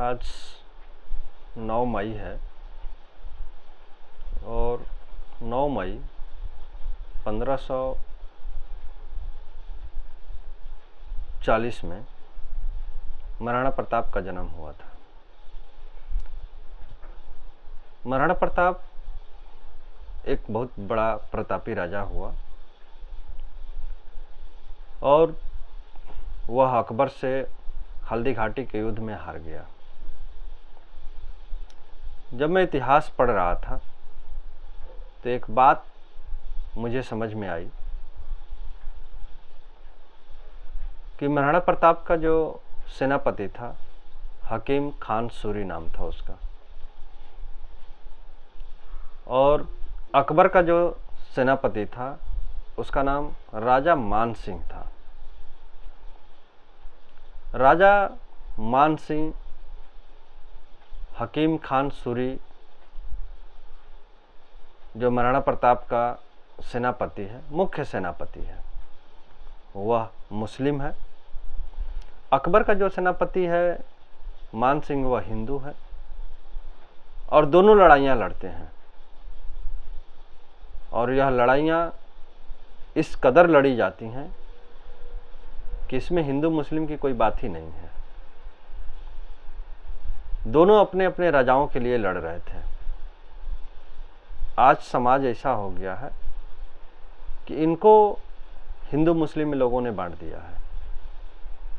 आज 9 मई है और 9 मई 1540 में महाराणा प्रताप का जन्म हुआ था। महाराणा प्रताप एक बहुत बड़ा प्रतापी राजा हुआ और वह अकबर से हल्दी घाटी के युद्ध में हार गया। जब मैं इतिहास पढ़ रहा था तो एक बात मुझे समझ में आई कि महाराणा प्रताप का जो सेनापति था, हकीम खान सूरी नाम था उसका, और अकबर का जो सेनापति था उसका नाम राजा मान सिंह था। राजा मान सिंह हकीम खान सूरी जो महाराणा प्रताप का सेनापति है, मुख्य सेनापति है, वह मुस्लिम है। अकबर का जो सेनापति है मान सिंह, वह हिंदू है और दोनों लड़ाइयाँ लड़ते हैं। और यह लड़ाइयाँ इस कदर लड़ी जाती हैं कि इसमें हिंदू मुस्लिम की कोई बात ही नहीं है। दोनों अपने अपने राजाओं के लिए लड़ रहे थे। आज समाज ऐसा हो गया है कि इनको हिंदू मुस्लिम लोगों ने बांट दिया है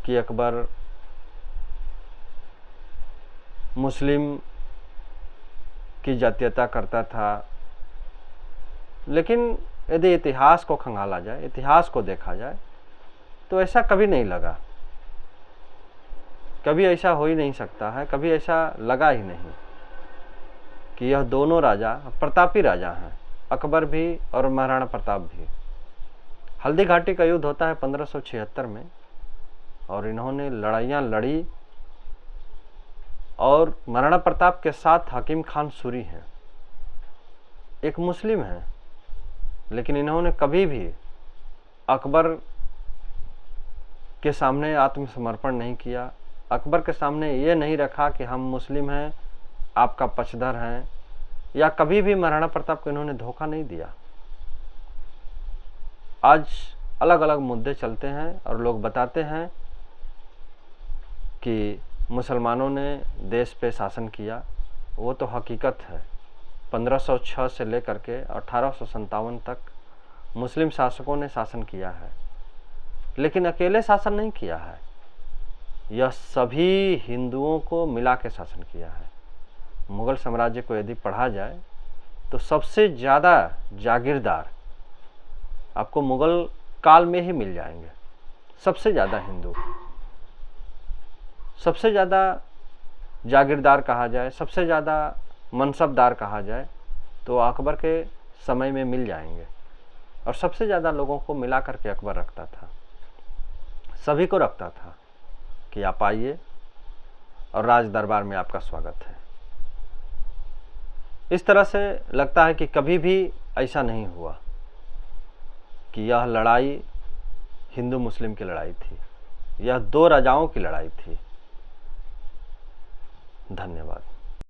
कि अकबर मुस्लिम की जातीयता करता था। लेकिन यदि इतिहास को खंगाला जाए, इतिहास को देखा जाए, तो ऐसा कभी नहीं लगा, कभी ऐसा हो ही नहीं सकता है, कभी ऐसा लगा ही नहीं कि यह दोनों राजा प्रतापी राजा हैं, अकबर भी और महाराणा प्रताप भी। हल्दी घाटी का युद्ध होता है 1576 में और इन्होंने लड़ाइयाँ लड़ी और महाराणा प्रताप के साथ हकीम खान सूरी हैं, एक मुस्लिम है, लेकिन इन्होंने कभी भी अकबर के सामने आत्मसमर्पण नहीं किया। अकबर के सामने ये नहीं रखा कि हम मुस्लिम हैं, आपका पक्षधर हैं, या कभी भी महाराणा प्रताप को इन्होंने धोखा नहीं दिया। आज अलग अलग मुद्दे चलते हैं और लोग बताते हैं कि मुसलमानों ने देश पे शासन किया। वो तो हकीकत है। 1506 से लेकर के 1857 तक मुस्लिम शासकों ने शासन किया है, लेकिन अकेले शासन नहीं किया है, यह सभी हिंदुओं को मिला के शासन किया है। मुगल साम्राज्य को यदि पढ़ा जाए तो सबसे ज़्यादा जागीरदार आपको मुगल काल में ही मिल जाएंगे। सबसे ज़्यादा हिंदू, सबसे ज़्यादा जागीरदार कहा जाए, सबसे ज़्यादा मनसबदार कहा जाए तो अकबर के समय में मिल जाएंगे। और सबसे ज़्यादा लोगों को मिला करके अकबर रखता था, सभी को रखता था कि आप आइए और राज दरबार में आपका स्वागत है। इस तरह से लगता है कि कभी भी ऐसा नहीं हुआ कि यह लड़ाई हिंदू मुस्लिम की लड़ाई थी, यह दो राजाओं की लड़ाई थी। धन्यवाद।